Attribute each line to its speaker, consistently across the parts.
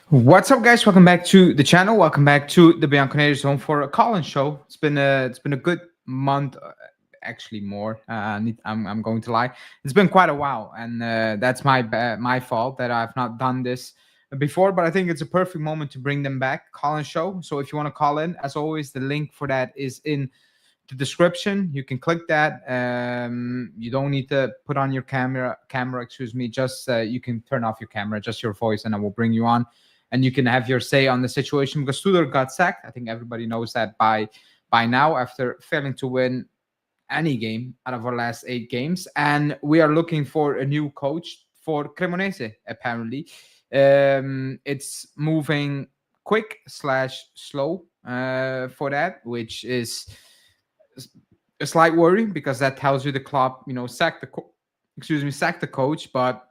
Speaker 1: What's up, guys? Welcome back to the channel. Welcome back to the Bianconeri Zone for a call-in show. It's been a good month, actually more. I'm going to lie. It's been quite a while, and that's my fault that I've not done this before. But I think it's a perfect moment to bring them back. Call-in show. So if you want to call in, as always, the link for that is in the description. You can click that. You don't need to put on your camera, excuse me. Just you can turn off your camera, just your voice, and I will bring you on, and you can have your say on the situation, because Tudor got sacked. I think everybody knows that by now, after failing to win any game out of our last 8 games. And we are looking for a new coach for Cremonese, apparently. It's moving quick slash slow for that, which is a slight worry, because that tells you the club, sacked the coach, but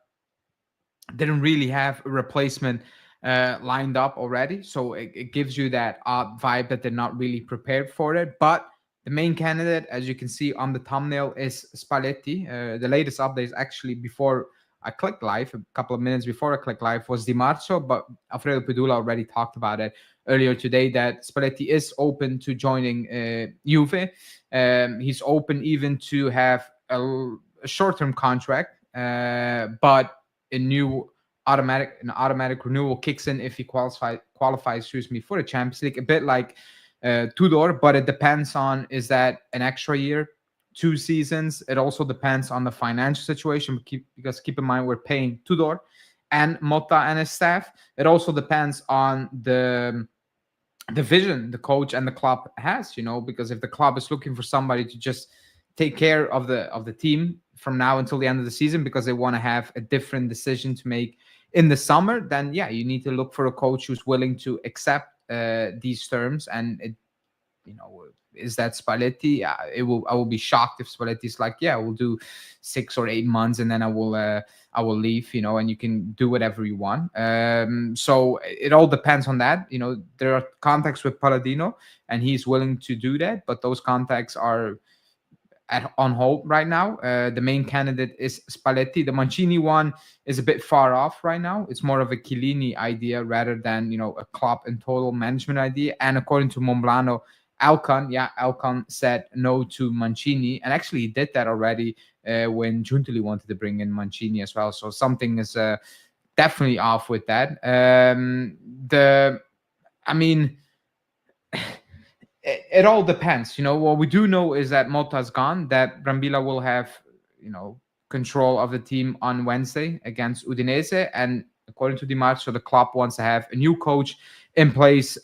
Speaker 1: didn't really have a replacement lined up already. So it gives you that odd vibe that they're not really prepared for it. But the main candidate, as you can see on the thumbnail, is Spalletti. The latest update, actually, before I clicked live, a couple of minutes before I clicked live, was Di Marzo, but Alfredo Pedula already talked about it earlier today, that Spalletti is open to joining Juve. He's open even to have a short-term contract, but an automatic renewal kicks in if he qualifies, excuse me, for the Champions League. A bit like Tudor, but it depends on, is that an extra year, 2 seasons? It also depends on the financial situation, because keep in mind, we're paying Tudor and Motta and his staff. It also depends on the vision the coach and the club has, because if the club is looking for somebody to just take care of the team from now until the end of the season, because they want to have a different decision to make in the summer, then yeah, you need to look for a coach who's willing to accept these terms. And is that Spalletti? I will be shocked if Spalletti's like, yeah, we'll do 6 or 8 months, and then I will leave, and you can do whatever you want. So it all depends on that. There are contacts with Palladino, and he's willing to do that, but those contacts are on hold right now. The main candidate is Spalletti. The Mancini one is a bit far off right now. It's more of a Chiellini idea rather than a club and total management idea. And according to Monblano, Alcon said no to Mancini, and actually he did that already when Giuntoli wanted to bring in Mancini as well. So something is definitely off with that. It all depends. What we do know is that Motta's gone, that Brambilla will have, control of the team on Wednesday against Udinese. And according to Di Marzo, the club wants to have a new coach in place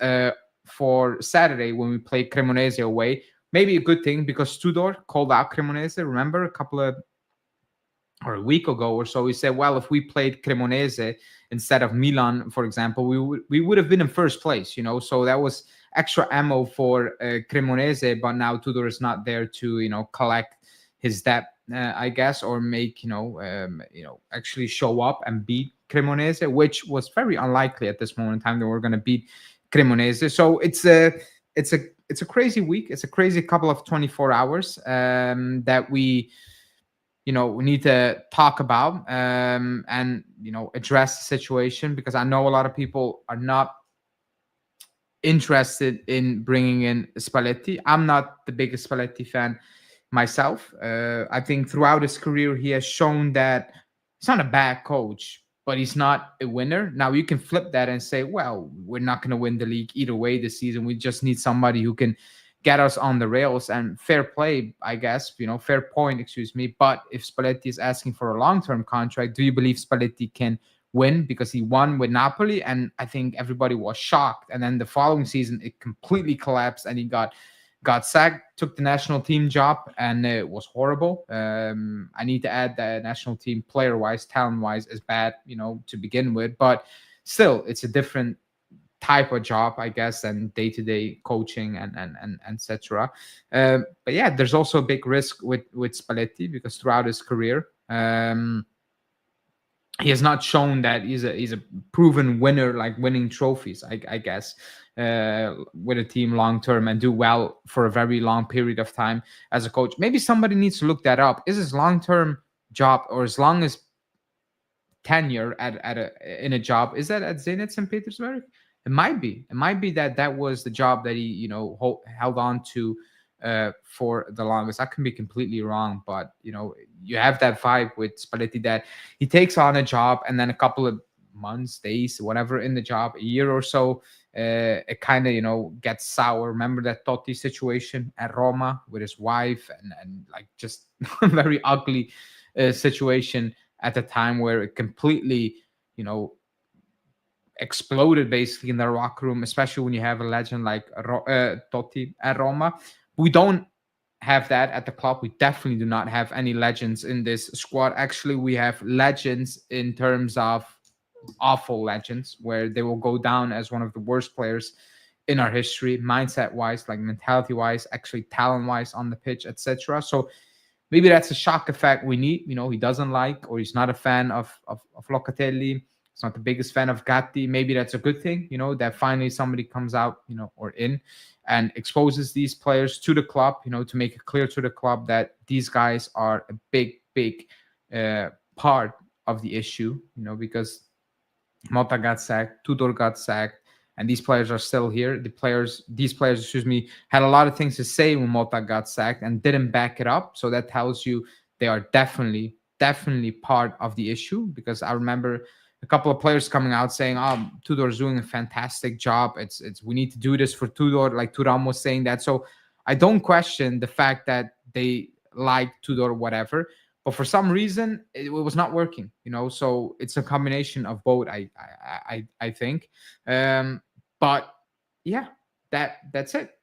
Speaker 1: for Saturday when we play Cremonese away. Maybe a good thing, because Tudor called out Cremonese. Remember, a week ago or so, he said, well, if we played Cremonese instead of Milan, for example, we would have been in first place, so that was extra ammo for Cremonese. But now Tudor is not there to collect his debt, I guess, or make actually show up and beat Cremonese, which was very unlikely at this moment in time that we're going to beat Cremonese. So it's a crazy week. It's a crazy couple of 24 hours that we need to talk about and address the situation, because I know a lot of people are not interested in bringing in Spalletti. I'm not the biggest Spalletti fan myself. I think throughout his career, he has shown that he's not a bad coach, but he's not a winner. Now, you can flip that and say, well, we're not going to win the league either way this season. We just need somebody who can get us on the rails. And fair play, I guess, fair point, excuse me. But if Spalletti is asking for a long-term contract, do you believe Spalletti can win? Because he won with Napoli, and I think everybody was shocked. And then the following season, it completely collapsed, and he got sacked, took the national team job, and it was horrible. I need to add that national team, player-wise, talent-wise, is bad, to begin with. But still, it's a different type of job, I guess, and day-to-day coaching and etc. But yeah, there's also a big risk with Spalletti, because throughout his career, he has not shown that he's a proven winner, like winning trophies, I guess, with a team long term, and do well for a very long period of time as a coach. Maybe somebody needs to look that up. Is his long term job, or as long as tenure in a job. Is that at Zenit St. Petersburg? It might be. It might be that that was the job that he, held on to for the longest. I can be completely wrong, but you have that vibe with Spalletti that he takes on a job and then a couple of months, days, whatever in the job, a year or so, it kind of gets sour. Remember that Totti situation at Roma with his wife and like just very ugly situation at the time where it completely exploded basically in the locker room, especially when you have a legend like Totti at Roma. We don't have that at the club. We definitely do not have any legends in this squad. Actually, we have legends in terms of awful legends where they will go down as one of the worst players in our history, mindset wise, like mentality wise, actually talent wise on the pitch, etc. So maybe that's a shock effect we need. He doesn't like, or he's not a fan of Locatelli. He's not the biggest fan of Gatti. Maybe that's a good thing, that finally somebody comes out, or in and exposes these players to the club, to make it clear to the club that these guys are a big part of the issue, because Motta got sacked, Tudor got sacked, and these players are still here. These players, had a lot of things to say when Motta got sacked and didn't back it up. So that tells you they are definitely part of the issue, because I remember a couple of players coming out saying, "Oh, Tudor's doing a fantastic job. It's we need to do this for Tudor." Like Thuram was saying that. So I don't question the fact that they like Tudor, whatever. But for some reason, it was not working. So it's a combination of both. I think. But yeah, that's it.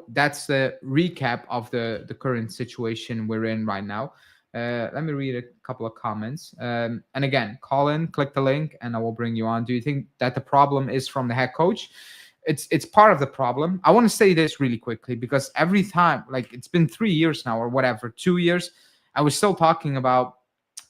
Speaker 1: That's the recap of the current situation we're in right now. Let me read a couple of comments. And again, call in, click the link, and I will bring you on. Do you think that the problem is from the head coach? It's part of the problem. I want to say this really quickly, because every time, like it's been 3 years now or whatever, 2 years, I was still talking about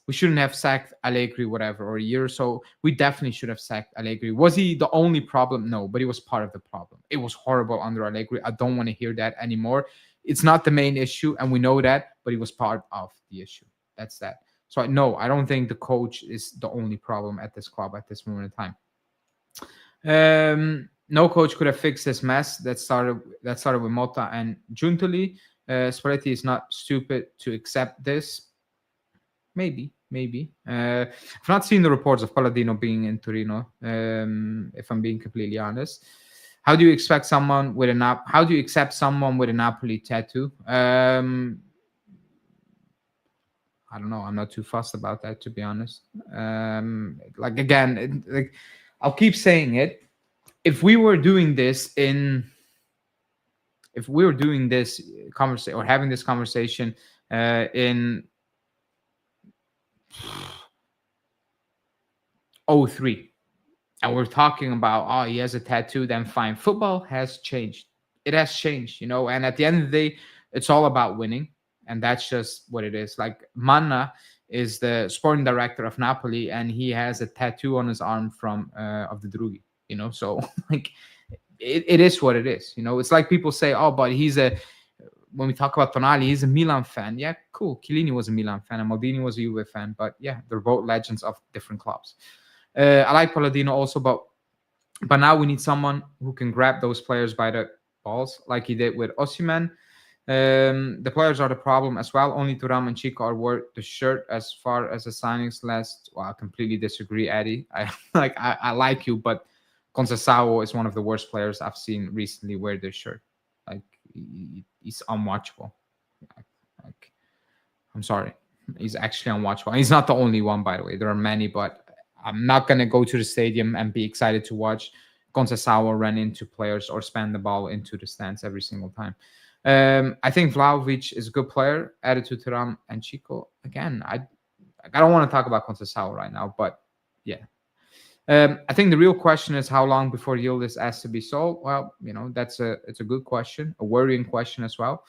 Speaker 1: we shouldn't have sacked Allegri, whatever, or a year or so. We definitely should have sacked Allegri. Was he the only problem? No, but he was part of the problem. It was horrible under Allegri. I don't want to hear that anymore. It's not the main issue, and we know that, but he was part of the issue. That's that. So no, I don't think the coach is the only problem at this club at this moment in time. No coach could have fixed this mess that started with Motta and Giuntoli. Spalletti is not stupid to accept this. Maybe. I've not seen the reports of Palladino being in Torino. If I'm being completely honest, how do you accept someone with a Napoli tattoo? I don't know. I'm not too fussed about that, to be honest. I'll keep saying it. If we were doing this conversation or having this conversation in 03, and we're talking about, he has a tattoo, then fine. Football has changed. It has changed, and at the end of the day, it's all about winning. And that's just what it is. Like Manna is the sporting director of Napoli, and he has a tattoo on his arm from of the Drughi, so like it is what it is. It's like people say, oh, but when we talk about Tonali, he's a Milan fan. Yeah, cool. Chiellini was a Milan fan and Maldini was a Juve fan, but yeah, they're both legends of different clubs. I like Palladino also, but now we need someone who can grab those players by the balls like he did with Osimhen. The players are the problem as well. Only Thuram and Chico are worth the shirt as far as the signings last. Well, I completely disagree, Eddie. I like you, but Conceição is one of the worst players I've seen recently wear this shirt. Like he's unwatchable. Like I'm sorry, he's actually unwatchable. He's not the only one, by the way. There are many, but I'm not gonna go to the stadium and be excited to watch Conceição run into players or span the ball into the stands every single time. I think Vlahovic is a good player. Added to Thuram and Chico. Again, I don't want to talk about Conceição right now, but yeah. I think the real question is how long before Yildiz has to be sold. Well, it's a good question, a worrying question as well.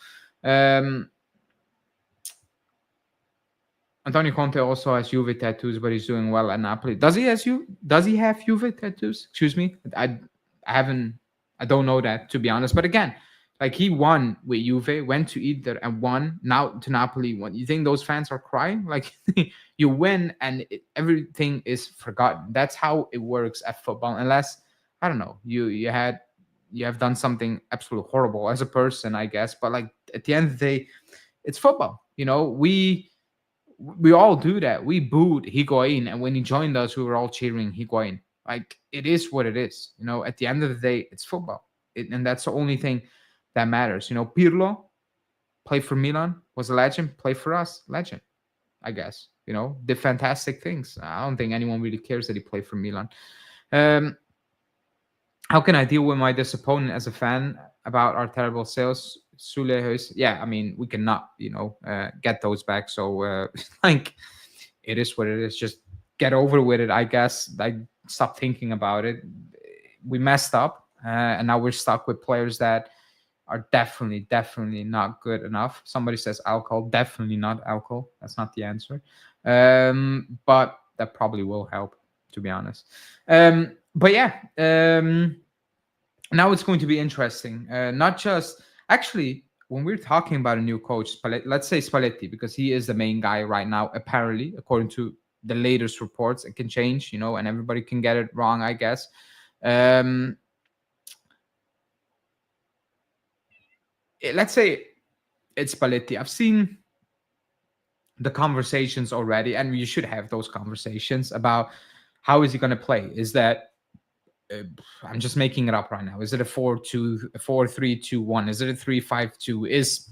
Speaker 1: Antonio Conte also has Juve tattoos, but he's doing well at Napoli. Does he have Juve tattoos? Excuse me, I don't know that, to be honest. But again, Like he won with Juve, went to Inter and won. Now to Napoli, won. You think those fans are crying? Like you win and everything is forgotten. That's how it works at football. Unless I don't know, you have done something absolutely horrible as a person, I guess. But like at the end of the day, it's football. We all do that. We booed Higuain, and when he joined us, we were all cheering Higuain. Like it is what it is. At the end of the day, it's football, and that's the only thing that matters. Pirlo played for Milan, was a legend. Played for us, legend. I guess. Did fantastic things. I don't think anyone really cares that he played for Milan. Um, how can I deal with my disappointment as a fan about our terrible sales? Sule, yeah, I mean, we cannot, get those back. So, like, it is what it is. Just get over with it, I guess. Like, stop thinking about it. We messed up, and now we're stuck with players that are definitely not good enough. Somebody says alcohol, definitely not alcohol. That's not the answer. But that probably will help, to be honest. But yeah, now it's going to be interesting. Not just actually when we're talking about a new coach, let's say Spalletti, because he is the main guy right now, apparently, according to the latest reports. It can change, and everybody can get it wrong, I guess. Let's say it's Spalletti. I've seen the conversations already, and you should have those conversations about how is he going to play. Is that I'm just making it up right now. Is it a 4-2, a 4-3-2-1? Is it a 3-5-2? Is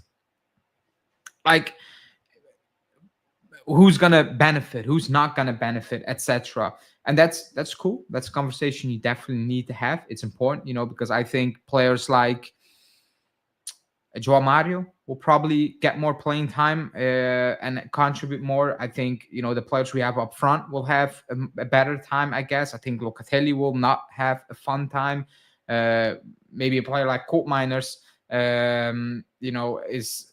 Speaker 1: like who's gonna benefit, who's not gonna benefit, etc. And that's cool. That's a conversation you definitely need to have. It's important, because I think players like Joao Mario will probably get more playing time and contribute more. I think the players we have up front will have a better time. I guess I think Locatelli will not have a fun time. Maybe a player like Colt Miners, is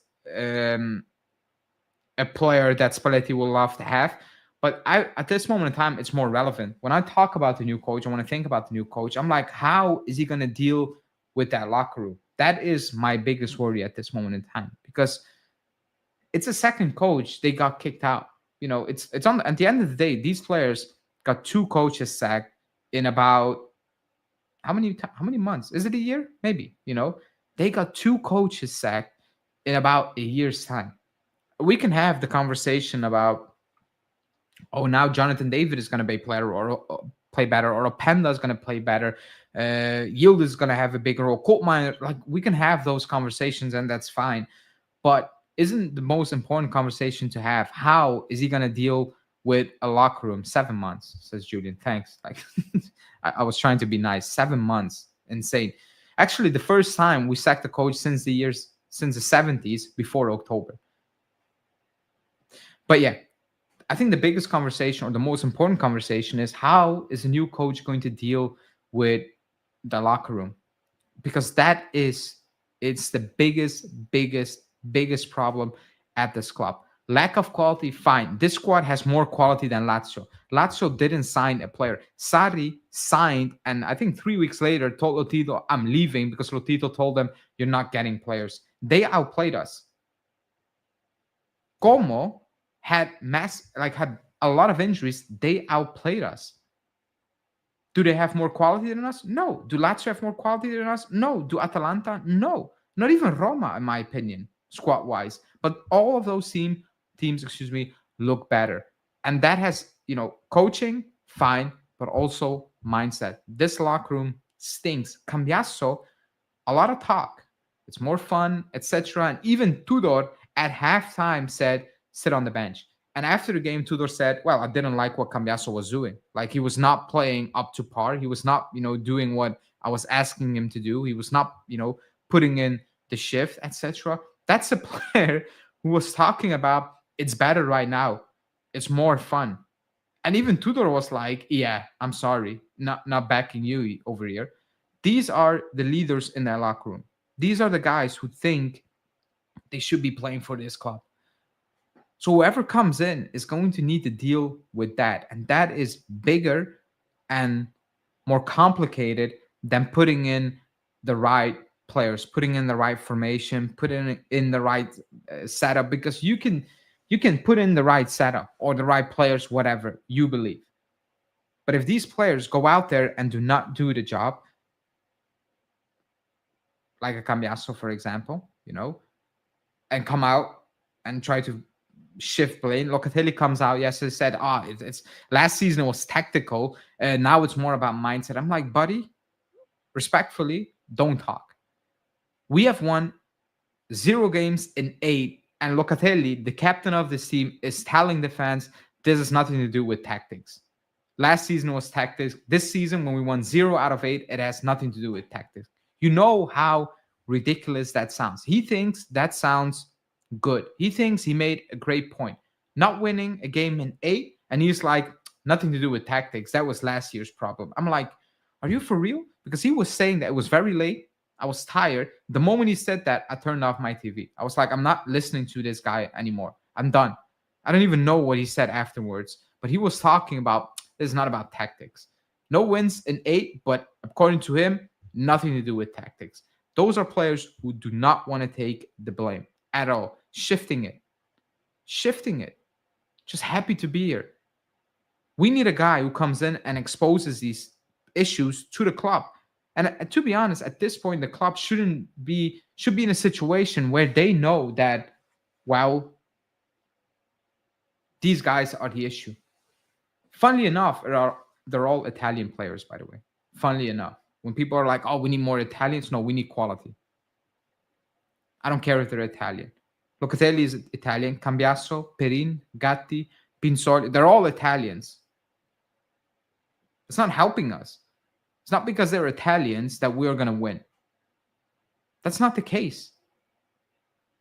Speaker 1: a player that Spalletti will love to have. But at this moment in time, it's more relevant. When I talk about the new coach, I want to think about the new coach. I'm like, how is he going to deal with that locker room? That is my biggest worry at this moment in time, because it's a second coach. They got kicked out. It's on at the end of the day, these players got two coaches sacked in about how many months? Is it a year? Maybe, they got two coaches sacked in about a year's time. We can have the conversation about, oh, now Jonathan David is going to be play better, or Openda is going to play better. Yield is going to have a bigger role. Colt Miner, like we can have those conversations, and that's fine. But isn't the most important conversation to have how is he going to deal with a locker room? 7 months, says Julian. Thanks. Like I was trying to be nice. 7 months, insane. Actually, the first time we sacked the coach since the 70s, before October. But yeah, I think the biggest conversation, or the most important conversation, is how is a new coach going to deal with the locker room? Because it's the biggest problem at this club. Lack of quality, fine. This squad has more quality than Lazio. Lazio didn't sign a player. Sarri signed, and I think 3 weeks later told Lotito, I'm leaving, because Lotito told them, you're not getting players. They outplayed us. Como had a lot of injuries. They outplayed us. Do they have more quality than us? No. Do Lazio have more quality than us? No. Do Atalanta? No. Not even Roma, in my opinion, squad-wise. But all of those teams, look better. And that has, coaching, fine, but also mindset. This locker room stinks. Cambiasso, a lot of talk. It's more fun, etc. And even Tudor at halftime said, sit on the bench. And after the game, Tudor said, well, I didn't like what Cambiasso was doing. Like, he was not playing up to par. He was not, doing what I was asking him to do. He was not, putting in the shift, etc. That's a player who was talking about it's better right now. It's more fun. And even Tudor was like, yeah, I'm sorry, not backing you over here. These are the leaders in that locker room. These are the guys who think they should be playing for this club. So whoever comes in is going to need to deal with that. And that is bigger and more complicated than putting in the right players, putting in the right formation, putting in the right setup, because you can put in the right setup or the right players, whatever you believe. But if these players go out there and do not do the job, like a Cambiasso, for example, and come out and try to shift blame. Locatelli comes out yesterday, said, it's last season it was tactical, and now it's more about mindset. I'm like, buddy, respectfully, don't talk. We have won 0 games in 8, and Locatelli, the captain of this team, is telling the fans this has nothing to do with tactics. Last season was tactics. This season, when we won 0 out of 8, it has nothing to do with tactics. You know how ridiculous that sounds. He thinks that sounds good. He thinks he made a great point. Not winning a game in 8, and he's like, nothing to do with tactics. That was last year's problem. I'm like, are you for real? Because he was saying that it was very late. I was tired. The moment he said that, I turned off my TV. I was like, I'm not listening to this guy anymore. I'm done. I don't even know what he said afterwards, but he was talking about, this is not about tactics. No wins in 8, but according to him, nothing to do with tactics. Those are players who do not want to take the blame at all. Shifting it. Just happy to be here. We need a guy who comes in and exposes these issues to the club. And to be honest, at this point, the club should be in a situation where they know that, well, these guys are the issue. Funnily enough, they're all Italian players, by the way. Funnily enough. When people are like, oh, we need more Italians. No, we need quality. I don't care if they're Italian. Locatelli is Italian. Cambiasso, Perin, Gatti, Pinzoli, they're all Italians. It's not helping us. It's not because they're Italians that we are going to win. That's not the case.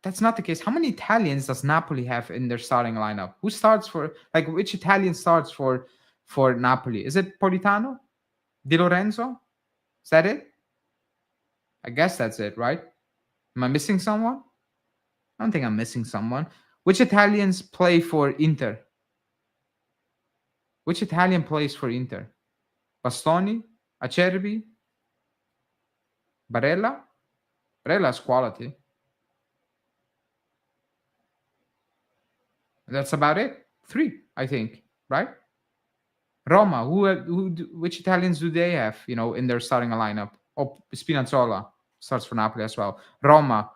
Speaker 1: How many Italians does Napoli have in their starting lineup? Who starts which Italian starts for Napoli? Is it Politano? Di Lorenzo? Is that it? I guess that's it, right? Am I missing someone? I don't think I'm missing someone. Which Italians play for Inter? Which Italian plays for Inter? Bastoni? Acerbi? Barella? Barella's quality. That's about it. 3, I think, right? Roma, which Italians do they have, in their starting lineup? Oh, Spinazzola starts for Napoli as well. Roma,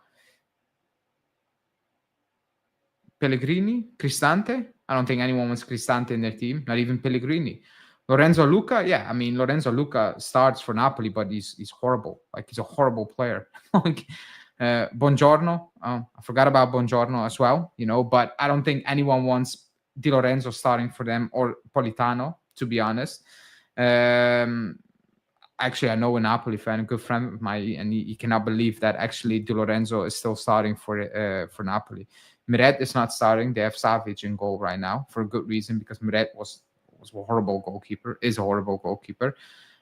Speaker 1: Pellegrini, Cristante. I don't think anyone wants Cristante in their team, not even Pellegrini. Lorenzo Luca, yeah, Lorenzo Luca starts for Napoli, but he's horrible. He's a horrible player. Buongiorno, I forgot about Buongiorno as well, but I don't think anyone wants Di Lorenzo starting for them, or Politano, to be honest. Actually, I know a Napoli fan, a good friend of mine, and he cannot believe that actually Di Lorenzo is still starting for Napoli. Meret is not starting. They have Savic in goal right now for a good reason, because Meret was a horrible goalkeeper, is a horrible goalkeeper.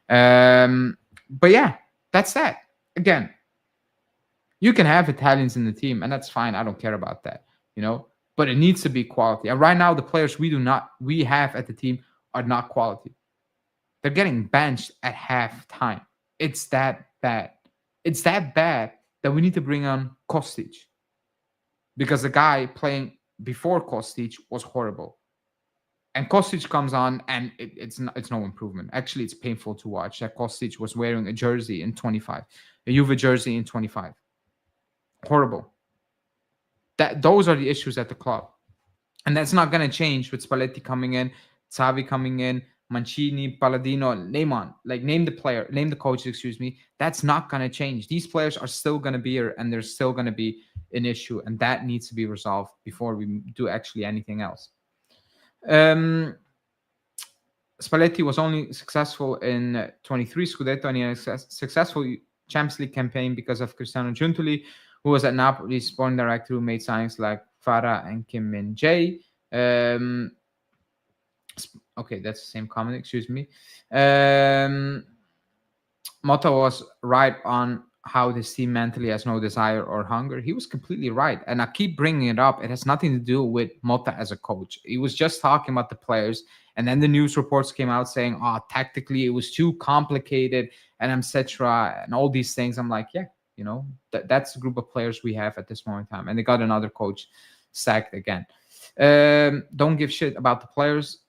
Speaker 1: But yeah, that's that. Again, you can have Italians in the team, and that's fine. I don't care about that, but it needs to be quality. And right now, the players we have at the team are not quality. They're getting benched at halftime. It's that bad. It's that bad that we need to bring on Kostic, because the guy playing before Kostic was horrible. And Kostic comes on, and it's no improvement. Actually, it's painful to watch that Kostic was wearing a jersey in 25, a Juve jersey in 25. Horrible. Those are the issues at the club. And that's not going to change with Spalletti coming in, Xavi coming in, Mancini, Palladino, name the coach, That's not going to change. These players are still going to be here, and there's still going to be an issue, and that needs to be resolved before we do actually anything else. Spalletti was only successful in 23 Scudetto, and he had a successful Champions League campaign because of Cristiano Giuntoli, who was at Napoli, sporting director, who made signings like Farah and Kim Min-jae. Okay, that's the same comment, excuse me. Motta was right on how this team mentally has no desire or hunger. He was completely right. And I keep bringing it up. It has nothing to do with Motta as a coach. He was just talking about the players. And then the news reports came out saying, tactically, it was too complicated and etc. and all these things. I'm like, yeah, That's the group of players we have at this moment in time. And they got another coach sacked again. Don't give shit about the players.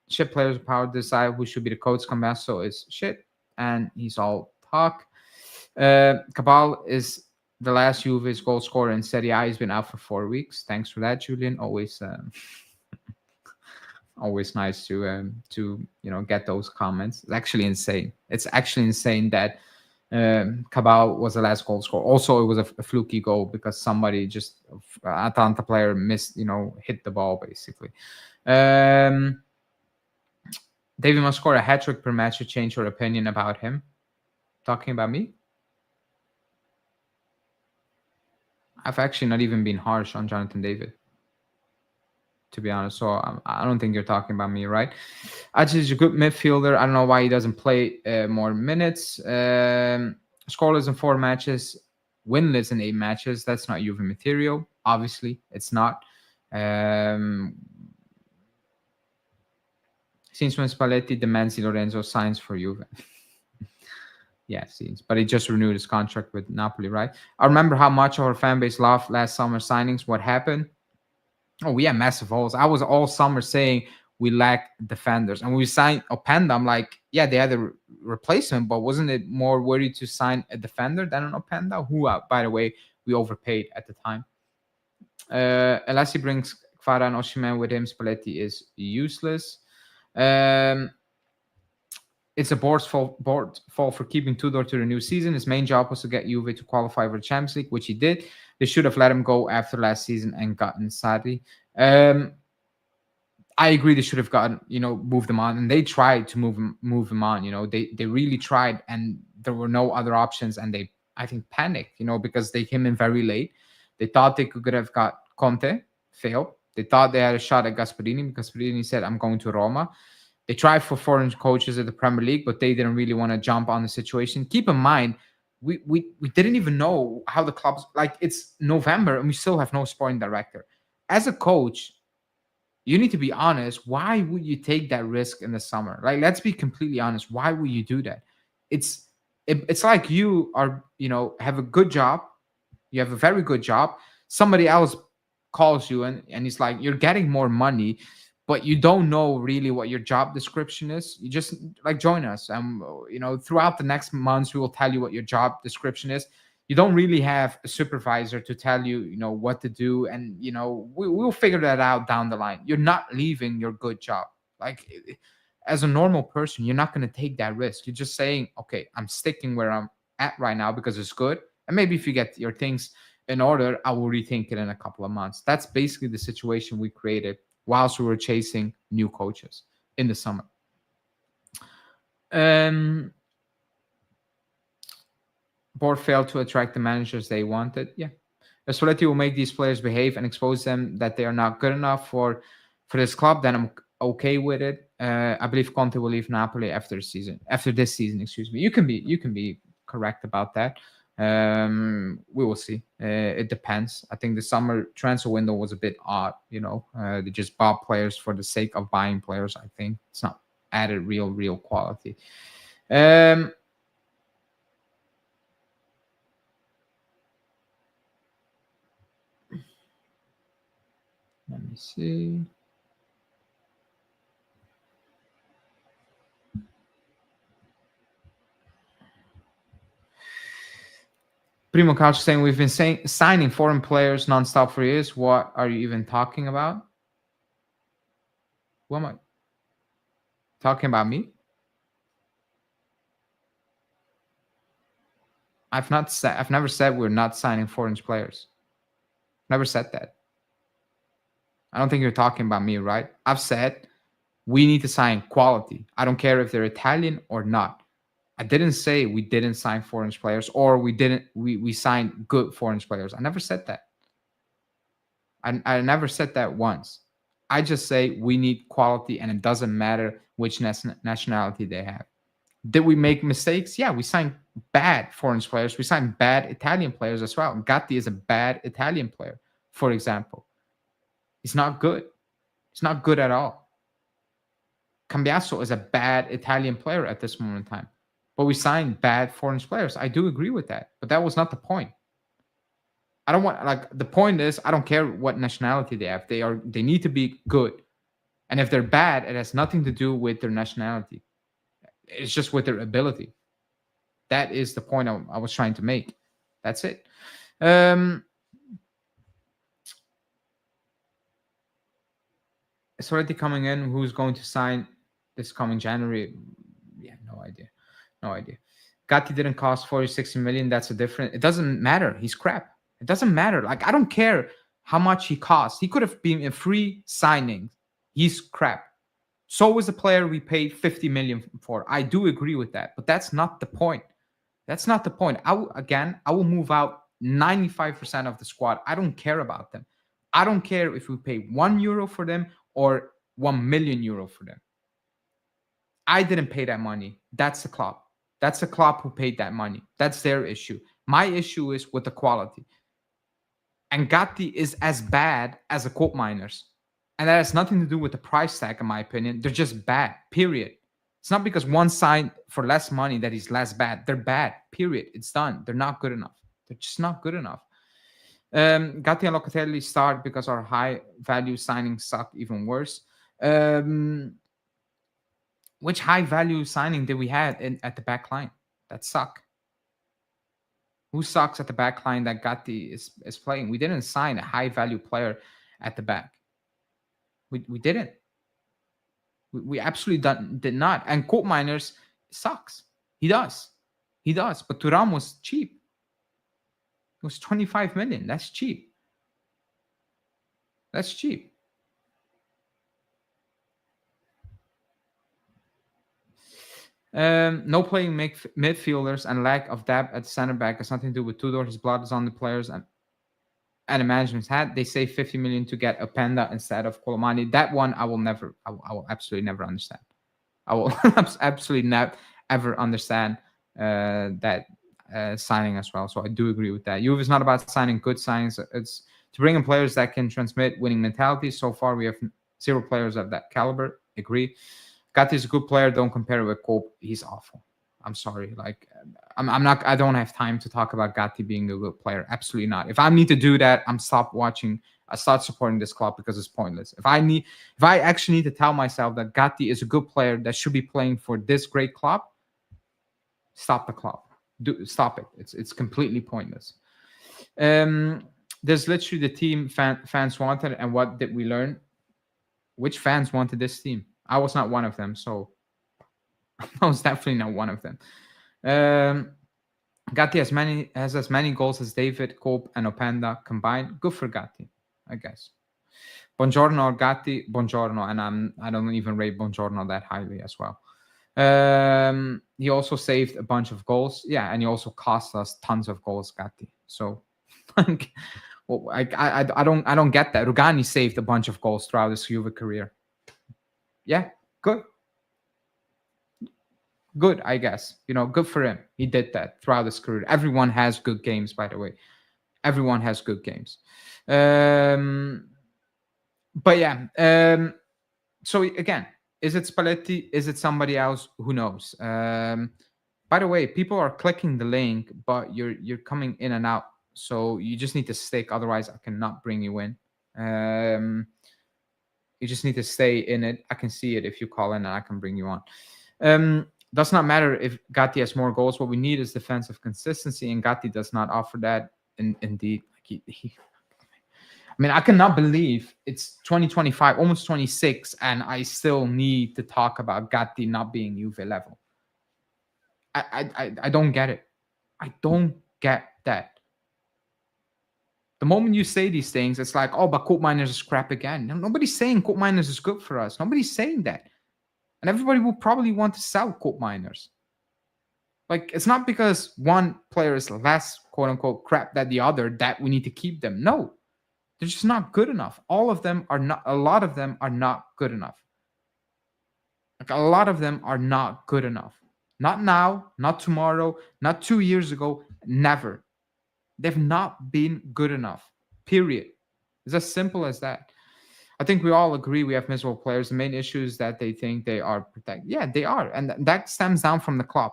Speaker 1: Shit players are power to decide who should be the coach. Cambiasso is shit, and he's all talk. Cabal is the last Juve's goal scorer in Serie A. He's been out for 4 weeks. Thanks for that, Julian. Always nice to get those comments. It's actually insane. It's actually insane that Cabal was the last goal scorer. Also, it was a fluky goal because somebody just Atalanta player missed, hit the ball basically. David must score a hat trick per match to change your opinion about him. Talking about me? I've actually not even been harsh on Jonathan David, to be honest. So I don't think you're talking about me, right? Actually, he's a good midfielder. I don't know why he doesn't play more minutes. Scoreless in 4 matches, winless in 8 matches. That's not Juve material. Obviously, it's not. Since when Spalletti demands Di Lorenzo signs for Juve. Yeah, seems. But he just renewed his contract with Napoli, right? I remember how much our fan base loved last summer signings. What happened? Oh, we had massive holes. I was all summer saying we lack defenders. And when we signed Openda, I'm like, yeah, they had a replacement, but wasn't it more worried to sign a defender than an Openda? Who, by the way, we overpaid at the time. Unless he brings Kvara and Osimhen with him, Spalletti is useless. It's a board's fault for keeping Tudor to the new season. His main job was to get Juve to qualify for the Champions League, which he did. They should have let him go after last season and gotten Sarri. I agree they should have gotten, moved him on. And they tried to move him on. They really tried, and there were no other options. And they, I think, panicked, because they came in very late. They thought they could have got Conte, failed. They thought they had a shot at Gasperini because Gasperini said, I'm going to Roma. They tried for foreign coaches at the Premier League, but they didn't really want to jump on the situation. Keep in mind, we didn't even know how the clubs, like, it's November and we still have no sporting director. As a coach, you need to be honest. Why would you take that risk in the summer? Like, let's be completely honest. Why would you do that? It's like you are, have a good job. You have a very good job. Somebody else calls you and he's like, you're getting more money, but you don't know really what your job description is. You just like join us. Throughout the next months, we will tell you what your job description is. You don't really have a supervisor to tell you, what to do. And, we'll figure that out down the line. You're not leaving your good job. Like, as a normal person, you're not going to take that risk. You're just saying, okay, I'm sticking where I'm at right now because it's good. And maybe if you get your things in order, I will rethink it in a couple of months. That's basically the situation we created whilst we were chasing new coaches in the summer. Board failed to attract the managers they wanted. Yeah. Spalletti will make these players behave and expose them that they are not good enough for this club, then I'm okay with it. I believe Conte will leave Napoli after this season. Excuse me. You can be correct about that. We will see. It depends. I think the summer transfer window was a bit odd. They just bought players for the sake of buying players. I think it's not added real quality. Let me see. Primo Couch saying we've been signing foreign players nonstop for years. What are you even talking about? What am I talking about? Me? I've never said we're not signing foreign players. Never said that. I don't think you're talking about me, right? I've said we need to sign quality. I don't care if they're Italian or not. I didn't say we didn't sign foreign players or we signed good foreign players. I never said that. I never said that once. I just say we need quality and it doesn't matter which nationality they have. Did we make mistakes? Yeah, we signed bad foreign players. We signed bad Italian players as well. Gatti is a bad Italian player, for example. He's not good. He's not good at all. Cambiasso is a bad Italian player at this moment in time. but we signed bad foreign players. I do agree with that, but that was not the point. I don't want, like, the point is, I don't care what nationality they have. They need to be good. And if they're bad, it has nothing to do with their nationality. It's just with their ability. That is the point I was trying to make. That's it. It's already coming in. Who's going to sign this coming January? Yeah, no idea. No idea. Gatti didn't cost 40, 60 million. That's a different. It doesn't matter. He's crap. It doesn't matter. Like, I don't care how much he costs. He could have been a free signing. He's crap. So was the player we paid 50 million for. I do agree with that, but that's not the point. That's not the point. I will move out 95% of the squad. I don't care about them. I don't care if we pay €1 for them or 1 million euro for them. I didn't pay that money. That's the club. That's the club who paid that money. That's their issue. My issue is with the quality. And Gatti is as bad as the Coal Miners. And that has nothing to do with the price tag, in my opinion. They're just bad, period. It's not because one signed for less money that he's less bad. They're bad, period. It's done. They're not good enough. They're just not good enough. Gatti and Locatelli start because our high-value signings suck even worse. Which high-value signing did we have at the back line? That suck. Who sucks at the back line that Gatti is playing? We didn't sign a high-value player at the back. We didn't. We absolutely did not. And Coal Miners sucks. He does. But Thuram was cheap. It was 25 million. That's cheap. No playing midfielders and lack of depth at center back has nothing to do with Tudor. His blood is on the players and the management's hat. They say 50 million to get Openda instead of Colomani. That one I will absolutely never understand. I will absolutely not ever understand that signing as well. So I do agree with that. Juve is not about signing good signings. It's to bring in players that can transmit winning mentality. So far, we have 0 players of that caliber. Agree. Gatti is a good player. Don't compare it with Cope. He's awful. I'm sorry. Like, I'm not. I don't have time to talk about Gatti being a good player. Absolutely not. If I need to do that, I'm stop watching. I start supporting this club because it's pointless. If I actually need to tell myself that Gatti is a good player that should be playing for this great club, stop the club. Stop it. It's completely pointless. There's literally the team fans wanted, and what did we learn? Which fans wanted this team? I was not one of them, so I was definitely not one of them. Gatti has as many goals as David, Cope, and Openda combined. Good for Gatti, I guess. Buongiorno or Gatti, buongiorno, and I don't even rate buongiorno that highly as well. He also saved a bunch of goals, yeah, and he also cost us tons of goals, Gatti. So, well, I don't get that. Rugani saved a bunch of goals throughout his Juve career. Yeah, good, I guess. Good for him. He did that throughout his career. Everyone has good games, by the way. Everyone has good games. But yeah. So again, is it Spalletti? Is it somebody else? Who knows? By the way, people are clicking the link, but you're coming in and out. So you just need to stick. Otherwise, I cannot bring you in. You just need to stay in it. I can see it if you call in, and I can bring you on. Does not matter if Gatti has more goals. What we need is defensive consistency, and Gatti does not offer that. Indeed, I cannot believe it's 2025, almost 26, and I still need to talk about Gatti not being Juve level. I don't get it. I don't get that. The moment you say these things, it's like, oh, but Coal Miners is crap again. Nobody's saying Coal Miners is good for us. Nobody's saying that. And everybody will probably want to sell Coal Miners. Like, it's not because one player is less, quote unquote, crap than the other that we need to keep them. No, they're just not good enough. A lot of them are not good enough. Like, a lot of them are not good enough. Not now, not tomorrow, not 2 years ago, never. They've not been good enough, period. It's as simple as that. I think we all agree we have miserable players. The main issue is that they think they are protected. Yeah, they are. And that stems down from the club.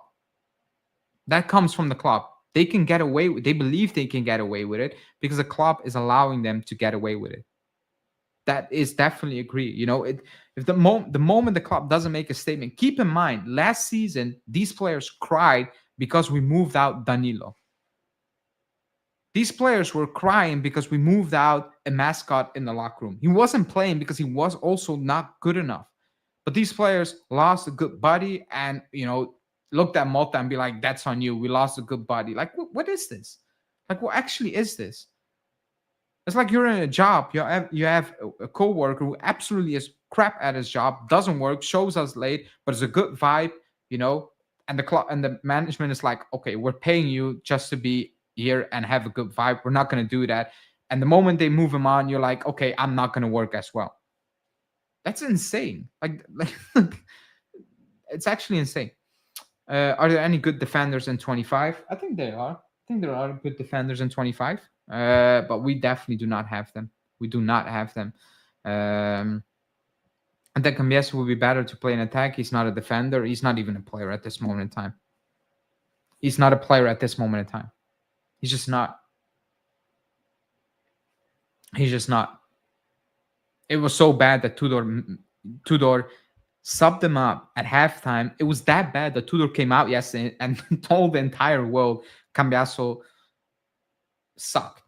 Speaker 1: That comes from the club. They can get away with, they believe they can get away with it because the club is allowing them to get away with it. That is definitely agree. If the moment the club doesn't make a statement, keep in mind last season these players cried because we moved out Danilo. These players were crying because we moved out a mascot in the locker room. He wasn't playing because he was also not good enough. But these players lost a good buddy and, looked at Malta and be like, that's on you. We lost a good buddy. Like, what is this? Like, what actually is this? It's like you're in a job. You have a coworker who absolutely is crap at his job, doesn't work, shows us late, but it's a good vibe, and the club and the management is like, okay, we're paying you just to be here and have a good vibe. We're not going to do that. And the moment they move him on, you're like, okay, I'm not going to work as well. That's insane. Like it's actually insane. Are there any good defenders in 25? I think there are. I think there are good defenders in 25. But we definitely do not have them. We do not have them. And then Cambiaso would be better to play in attack. He's not a defender. He's not even a player at this moment in time. He's not a player at this moment in time. He's just not. He's just not. It was so bad that Tudor subbed him up at halftime. It was that bad that Tudor came out yesterday and told the entire world Cambiaso sucked.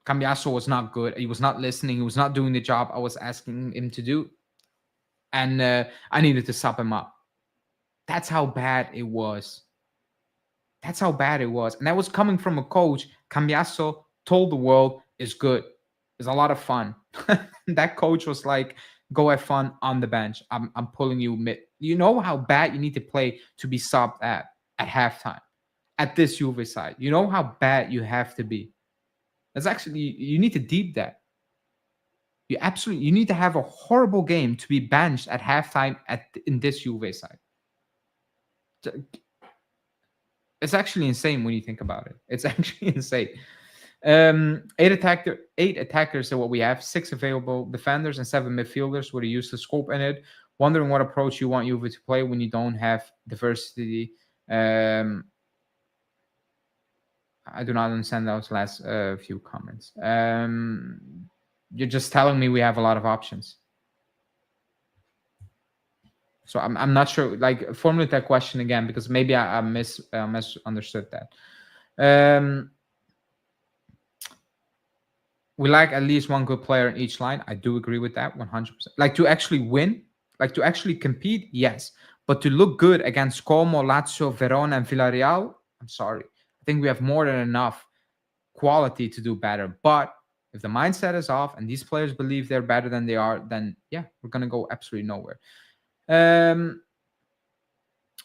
Speaker 1: Cambiaso was not good. He was not listening. He was not doing the job I was asking him to do. And I needed to sub him up. That's how bad it was. That's how bad it was. And that was coming from a coach. Cambiaso told the world is good. It's a lot of fun. That coach was like, go have fun on the bench. I'm pulling you mid. You know how bad you need to play to be subbed at halftime at this Juve side. You know how bad you have to be. That's actually, you need to deep that. You need to have a horrible game to be benched at halftime in this Juve side. It's actually insane when you think about it. It's actually insane. 8 attackers are what we have. 6 available defenders and 7 midfielders with a useless scope in it. Wondering what approach you want Juve to play when you don't have diversity. I do not understand those last few comments. You're just telling me we have a lot of options. So I'm not sure. Like, formulate that question again, because maybe I misunderstood that. We like at least one good player in each line. I do agree with that 100%. Like, to actually win, like to actually compete, yes. But to look good against Como, Lazio, Verona, and Villarreal, I'm sorry. I think we have more than enough quality to do better. But if the mindset is off and these players believe they're better than they are, then yeah, we're going to go absolutely nowhere.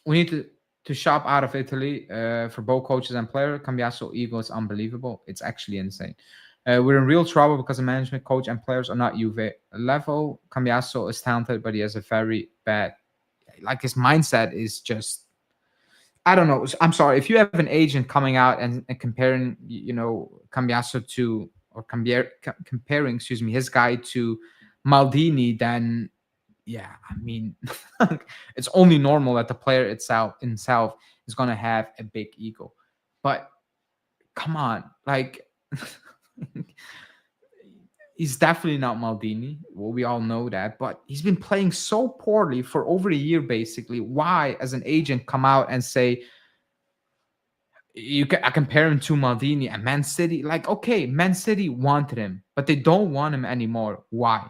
Speaker 1: We need to shop out of Italy for both coaches and player. Cambiaso ego is unbelievable. It's actually insane. We're in real trouble because the management, coach, and players are not Juve level. Cambiaso is talented, but he has a very bad, like, his mindset is just, I don't know. I'm sorry. If you have an agent coming out and comparing, Cambiaso to, or comparing, his guy to Maldini, then yeah, I mean, it's only normal that the player itself is going to have a big ego. But come on, like, he's definitely not Maldini. Well, we all know that, but he's been playing so poorly for over a year, basically. Why, as an agent, come out and say, I compare him to Maldini and Man City? Like, okay, Man City wanted him, but they don't want him anymore. Why?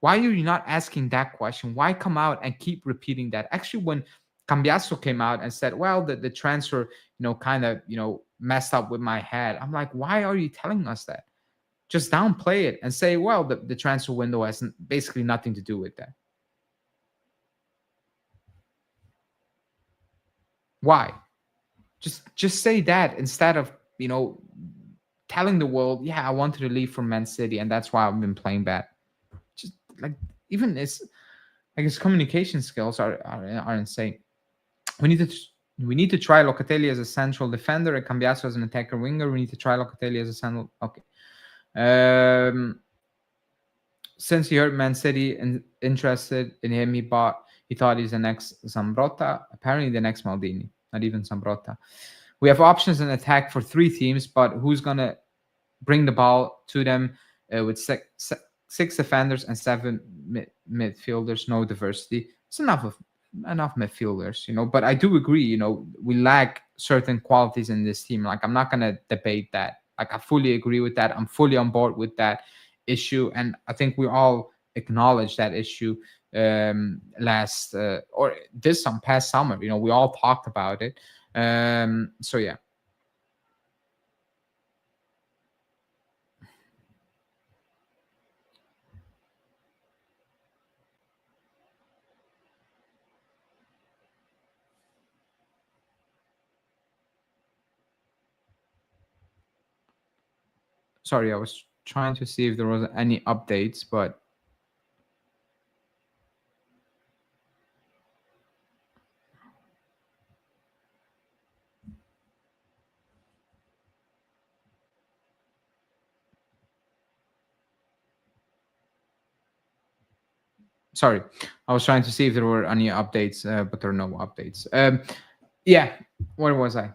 Speaker 1: Why are you not asking that question? Why come out and keep repeating that? Actually, when Cambiaso came out and said, well, the transfer, kind of, messed up with my head. I'm like, why are you telling us that? Just downplay it and say, well, the transfer window has basically nothing to do with that. Why? Just say that instead of, telling the world, yeah, I wanted to leave from Man City and that's why I've been playing bad. Just like, even his communication skills are insane. We need to try Locatelli as a central defender and Cambiaso as an attacker winger. We need to try Locatelli as a central. Okay. Since he heard Man City interested in him, he thought he's the next Zambrotta, apparently the next Maldini. not even Zambrotta. We have options in attack for 3 teams, but who's gonna bring the ball to them with six defenders and 7 midfielders? No diversity. It's enough midfielders, But I do agree, we lack certain qualities in this team. Like, I'm not gonna debate that. Like, I fully agree with that. I'm fully on board with that issue, and I think we all acknowledge that issue last or this past summer. We all talked about it. So yeah. Sorry, I was trying to see if there was any updates, but sorry, I was trying to see if there were any updates, but there are no updates. Yeah, where was I?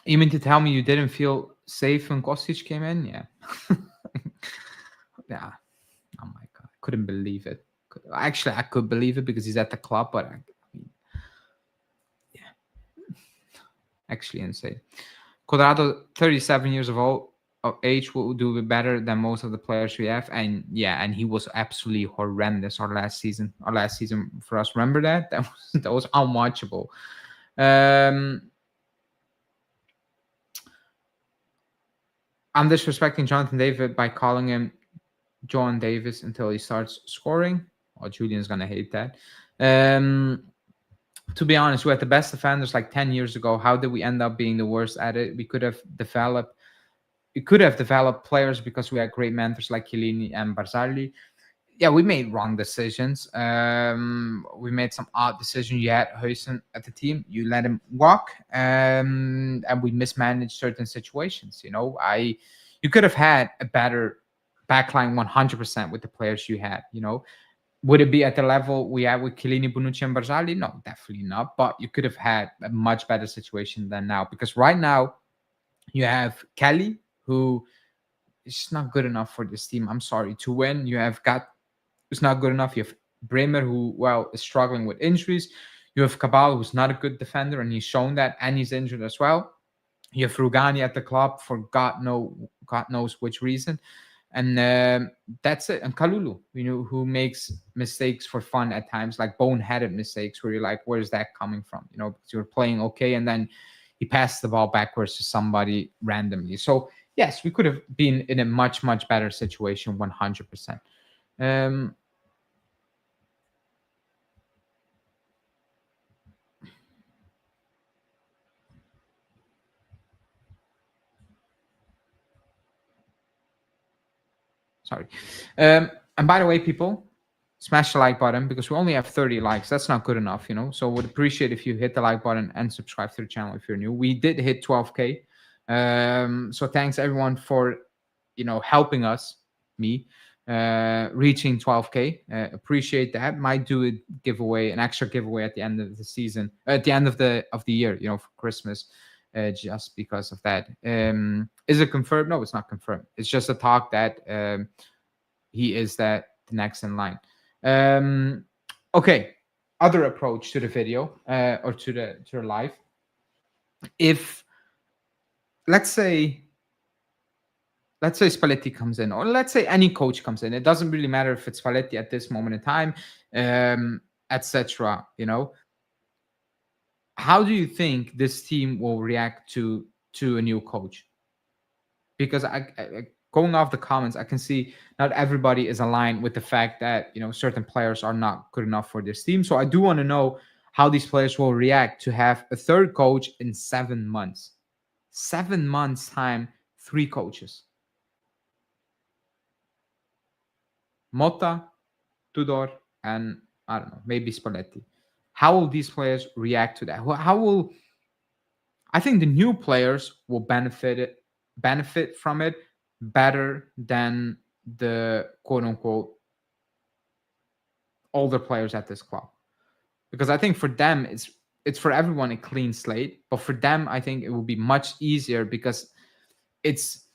Speaker 1: You mean to tell me you didn't feel safe when Kostic came in? Yeah. Yeah. Oh my god, I couldn't believe it. Actually, I could believe it because he's at the club, but I mean, yeah, actually insane. Quadrado, 37 years of age, will do better than most of the players we have, and yeah, and he was absolutely horrendous our last season for us. Remember that? That was unwatchable. I'm disrespecting Jonathan David by calling him John Davis until he starts scoring. Well, Julian's gonna hate that. To be honest, we had the best defenders like 10 years ago. How did we end up being the worst at it? We could have developed players because we had great mentors like Chiellini and Barzagli. Yeah, we made wrong decisions. We made some odd decisions. You had Huijsen at the team, you let him walk, and we mismanaged certain situations. You could have had a better backline 100% with the players you had. Would it be at the level we had with Chiellini, Bonucci, and Barzagli? No, definitely not. But you could have had a much better situation than now, because right now you have Kelly, who is not good enough for this team. I'm sorry. To win, you have got who's not good enough. You have Bremer, who is struggling with injuries. You have Cabal, who's not a good defender, and he's shown that, and he's injured as well. You have Rugani at the club for God knows which reason. And that's it. And Kalulu, who makes mistakes for fun at times, like boneheaded mistakes, where you're like, where's that coming from? Because you're playing okay, and then he passed the ball backwards to somebody randomly. So yes, we could have been in a much, much better situation, 100%. Sorry. And by the way, people, smash the like button, because we only have 30 likes. That's not good enough, So would appreciate if you hit the like button and subscribe to the channel if you're new. We did hit 12K. So thanks everyone for, helping us, me, reaching 12K. Appreciate that. Might do an extra giveaway at the end of the season, at the end of the year, for Christmas. Just because of that. Is it confirmed? No, it's not confirmed. It's just a talk that he is the next in line. Okay, other approach to the video or to the live. If let's say Spalletti comes in, or let's say any coach comes in, it doesn't really matter if it's Spalletti at this moment in time, etc. How do you think this team will react to a new coach? Because I going off the comments, I can see not everybody is aligned with the fact that certain players are not good enough for this team. So I do want to know how these players will react to have a third coach in 7 months. 7 months time, 3 coaches. Motta, Tudor, and I don't know, maybe Spalletti. How will these players react to that? I think the new players will benefit from it better than the quote unquote older players at this club, because I think for them it's it's for everyone a clean slate, but for them, I think it will be much easier because it's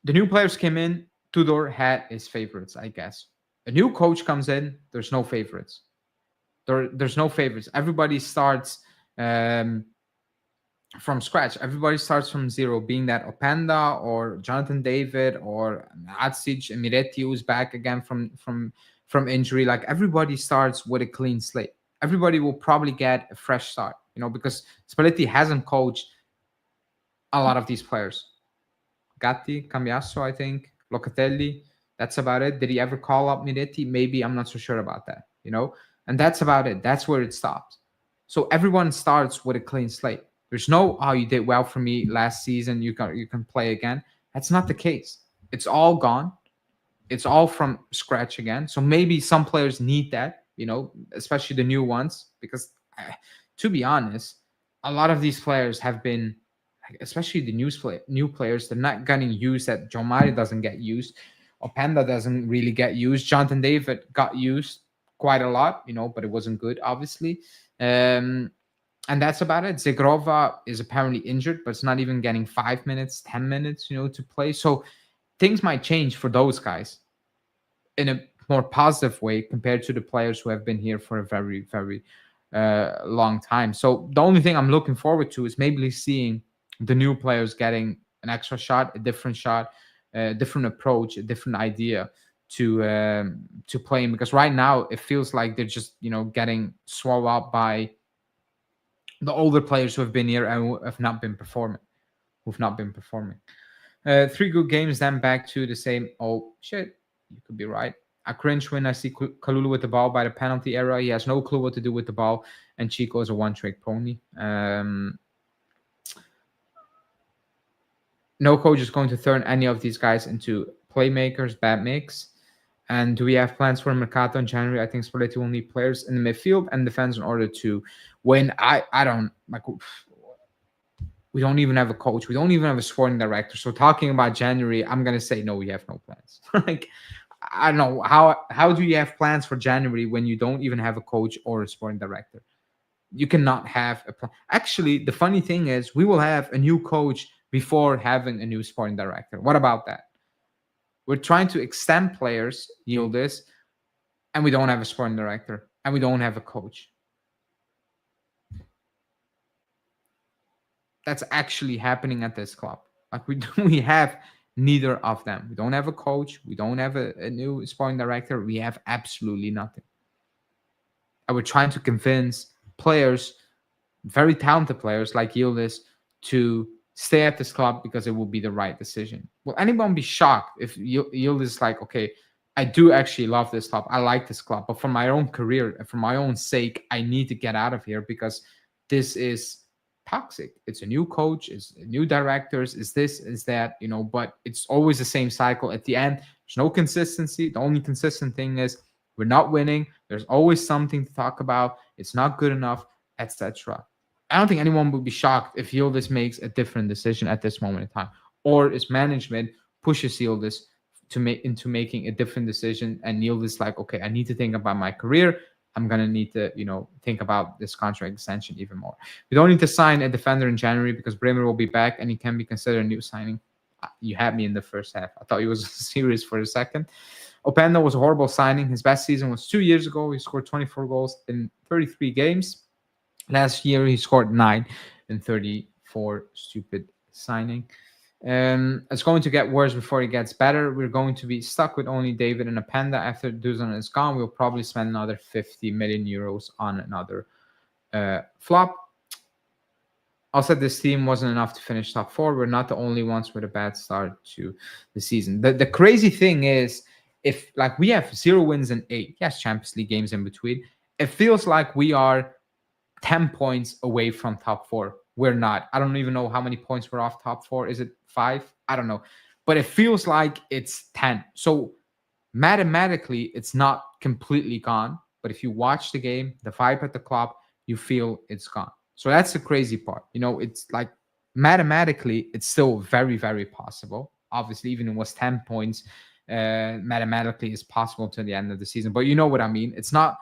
Speaker 1: the new players came in. Tudor had his favorites, I guess. A new coach comes in. There's no favorites. There's no favorites. Everybody starts um, from scratch. Everybody starts from zero, being that Openda or Jonathan David or Atsic and Miretti, who's back again from injury. Like everybody starts with a clean slate. Everybody will probably get a fresh start, because Spalletti hasn't coached a lot of these players. Gatti, Cambiasso, I think, Locatelli. That's about it. Did he ever call up Miretti? Maybe. I'm not so sure about that, And that's about it. That's where it stops. So everyone starts with a clean slate. There's no, oh, you did well for me last season. You can play again. That's not the case. It's all gone. It's all from scratch again. So maybe some players need that, especially the new ones, because to be honest, a lot of these players have been, especially the new players, they're not getting used. That John Mari doesn't get used. Openda doesn't really get used. Jonathan David got used quite a lot, but it wasn't good, obviously. And that's about it. Zegrova is apparently injured, but it's not even getting 5 minutes, 10 minutes, to play. So things might change for those guys in a more positive way compared to the players who have been here for a very, very long time. So the only thing I'm looking forward to is maybe seeing the new players getting an extra shot, a different approach, a different idea to playing. Because right now it feels like they're just getting swallowed up by the older players who have been here and who have not been performing. 3 good games, then back to the same. Oh shit, you could be right. A cringe when I see Kalulu with the ball by the penalty area. He has no clue what to do with the ball, and Chico is a one-trick pony. No coach is going to turn any of these guys into playmakers. Bad mix. And do we have plans for Mercato in January? I think Spalletti will need players in the midfield and defense in order to win. I don't like. We don't even have a coach. We don't even have a sporting director. So talking about January, I'm gonna say no. We have no plans. Like I don't know how do you have plans for January when you don't even have a coach or a sporting director? You cannot have a plan. Actually, the funny thing is we will have a new coach before having a new sporting director. What about that? We're trying to extend players, this, and we don't have a sporting director and we don't have a coach. That's actually happening at this club. Like we have neither of them. We don't have a coach. We don't have a new sporting director. We have absolutely nothing. And we're trying to convince players, very talented players like Yildiz, to stay at this club because it will be the right decision. Will anyone be shocked if Yildiz is like, okay, I do actually love this club. I like this club, but for my own career and for my own sake, I need to get out of here because this is toxic. It's a new coach, it's new directors, is this, is that, but it's always the same cycle. At the end, there's no consistency. The only consistent thing is we're not winning. There's always something to talk about. It's not good enough, etc. I don't think anyone would be shocked if Yildiz makes a different decision at this moment in time, or his management pushes Yildiz into making a different decision, and Yildiz like, okay, I need to think about my career. I'm gonna need to, think about this contract extension even more. We don't need to sign a defender in January because Bremer will be back and he can be considered a new signing. You had me in the first half. I thought he was serious for a second. Openda was a horrible signing. His best season was 2 years ago. He scored 24 goals in 33 games. Last year, he scored 9 in 34. Stupid signing. It's going to get worse before it gets better. We're going to be stuck with only David and Openda. After Dusan is gone, we'll probably spend another 50 million euros on another flop. Also, this team wasn't enough to finish top 4. We're not the only ones with a bad start to the season. The crazy thing is, if like we have 0 wins and 8, yes, Champions League games in between, it feels like we are 10 points away from top 4. We're not. I don't even know how many points we're off top 4. Is it 5? I don't know. But it feels like it's 10. So mathematically, it's not completely gone. But if you watch the game, the vibe at the club, you feel it's gone. So that's the crazy part. It's like mathematically, it's still very, very possible. Obviously, even if it was 10 points, mathematically, it's possible to the end of the season. But you know what I mean? It's not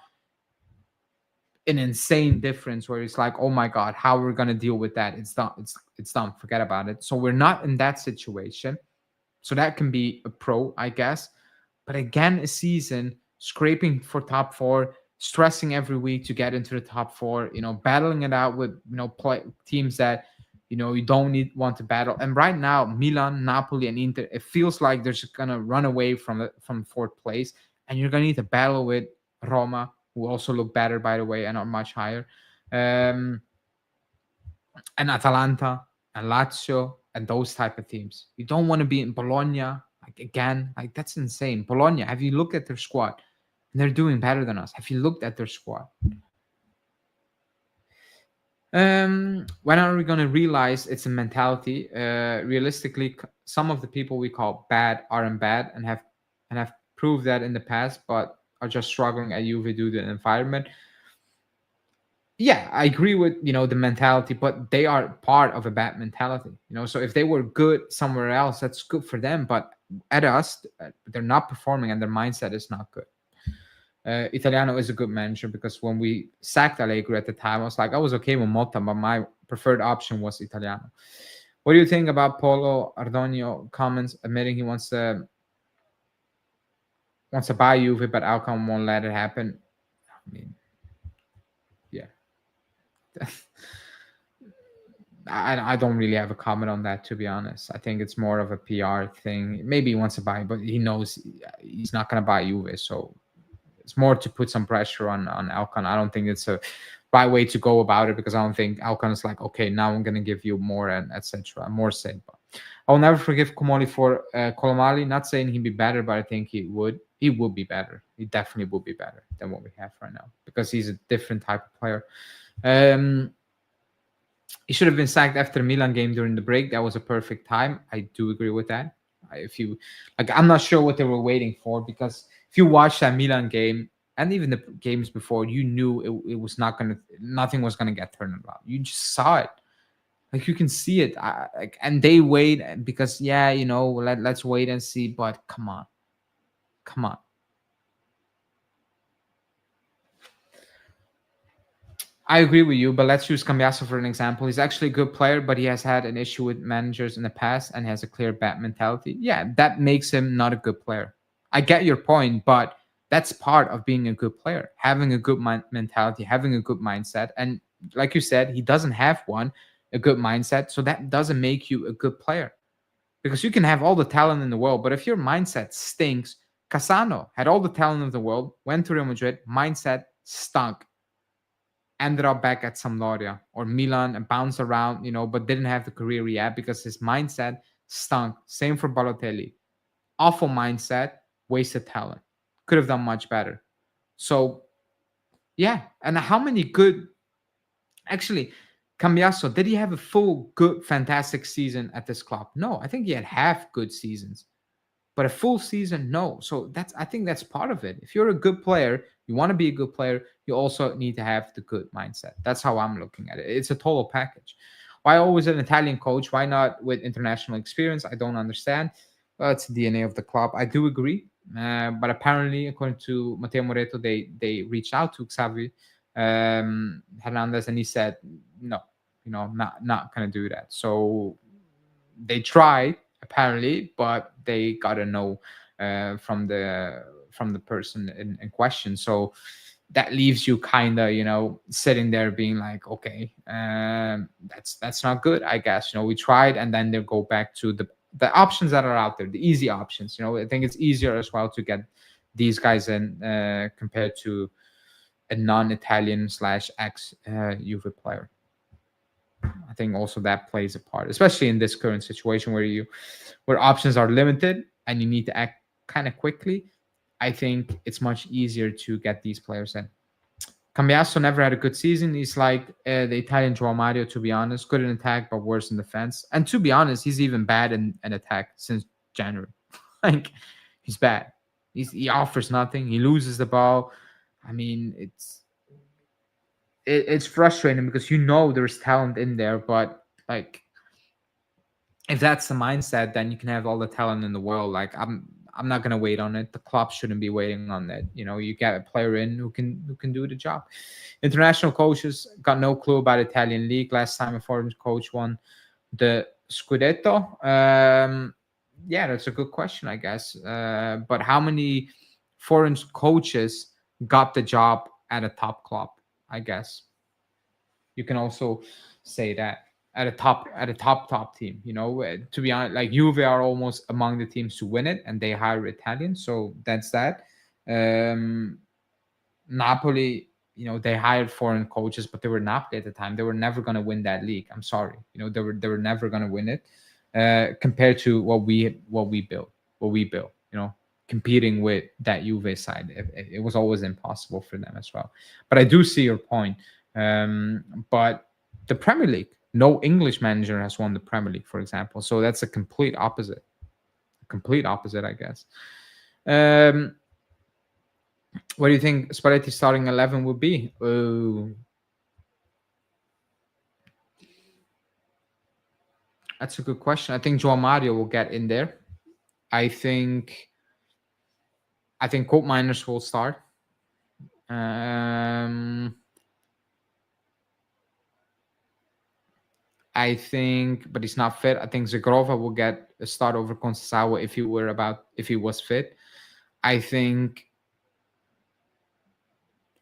Speaker 1: an insane difference where it's like, oh my god, how we're gonna deal with that? It's done. It's done. Forget about it. So we're not in that situation. So that can be a pro, I guess. But again, a season scraping for top four, stressing every week to get into the top four, battling it out with teams that you don't want to battle. And right now, Milan, Napoli, and Inter, it feels like they're just gonna run away from fourth place, and you're gonna need to battle with Roma, who also look better, by the way, and are much higher. Um, and Atalanta and Lazio and those type of teams. You don't want to be in Bologna, like again, like that's insane. Bologna, have you looked at their squad? And they're doing better than us. Have you looked at their squad? When are we going to realize it's a mentality? Realistically, some of the people we call bad aren't bad and have proved that in the past, but are just struggling at Juve due to the environment. Yeah, I agree with the mentality, but they are part of a bad mentality. So if they were good somewhere else, that's good for them. But at us, they're not performing, and their mindset is not good. Italiano is a good manager because when we sacked Allegri at the time, I was okay with Motta, but my preferred option was Italiano. What do you think about Polo Ardonio comments admitting he wants to buy Juve, but Alcon won't let it happen? I mean, yeah. I don't really have a comment on that, to be honest. I think it's more of a PR thing. Maybe he wants to buy, but he knows he's not going to buy Juve, so it's more to put some pressure on Alcon. I don't think it's a right way to go about it, because I don't think Alcon is like, okay, now I'm going to give you more and etc. More say. But I'll never forgive Komoli for Kolomali. Not saying he'd be better, but I think he would. He would be better. He definitely would be better than what we have right now, because he's a different type of player. He should have been sacked after the Milan game during the break. That was a perfect time. I do agree with that. I'm not sure what they were waiting for, because if you watch that Milan game and even the games before, you knew it was nothing was gonna get turned around. You just saw it. Like, you can see it. And they wait because let's wait and see. But come on. I agree with you, but let's use Cambiaso for an example. He's actually a good player, but he has had an issue with managers in the past and has a clear bad mentality. Yeah, that makes him not a good player. I get your point, but that's part of being a good player, having a good mentality, having a good mindset. And like you said, he doesn't have a good mindset. So that doesn't make you a good player, because you can have all the talent in the world, but if your mindset stinks, Cassano had all the talent of the world, went to Real Madrid, mindset stunk, ended up back at Sampdoria or Milan and bounced around, but didn't have the career he had because his mindset stunk. Same for Balotelli. Awful mindset, wasted talent. Could have done much better. So, yeah. And how many good... Actually, Cambiaso, did he have a full, good, fantastic season at this club? No, I think he had half good seasons. But a full season, no. So I think that's part of it. If you're a good player, you want to be a good player, you also need to have the good mindset. That's how I'm looking at it. It's a total package. Why always an Italian coach? Why not with international experience? I don't understand. Well, it's the DNA of the club. I do agree. But apparently, according to Matteo Moretto, they reached out to Xavi Hernandez, and he said, no, not going to do that. So they tried, apparently, but they got a no from the person in question. So that leaves you kind of sitting there being like, okay, that's not good, I guess. We tried, and then they'll go back to the options that are out there, the easy options. I think it's easier as well to get these guys in compared to a non-Italian / ex Juve player. I think also that plays a part, especially in this current situation where options are limited and you need to act kind of quickly. I think it's much easier to get these players in. Cambiaso never had a good season. He's like the Italian Joao Mario, to be honest. Good in attack, but worse in defense. And to be honest, he's even bad in attack since January. Like, he's bad. He offers nothing. He loses the ball. I mean, it's frustrating because there's talent in there, but like, if that's the mindset, then you can have all the talent in the world. Like, I'm not gonna wait on it. The club shouldn't be waiting on it. You get a player in who can do the job. International coaches got no clue about Italian league. Last time a foreign coach won the Scudetto. Yeah, that's a good question, I guess. But how many foreign coaches got the job at a top club? I guess you can also say that at a top team. To be honest, like Juve are almost among the teams to win it, and they hire Italians, so that's that. Um, Napoli, they hired foreign coaches, but they were Napoli at the time. They were never going to win that league. I'm sorry, they were never going to win it. Compared to what we built, competing with that Juve side, it was always impossible for them as well. But I do see your point. But the Premier League, no English manager has won the Premier League, for example. So that's a complete opposite. Complete opposite, I guess. What do you think Spalletti's starting 11 would be? That's a good question. I think João Mario will get in there. I think Colt Miners will start. I think, but he's not fit. I think Zagrova will get a start over Conceição if he was fit. I think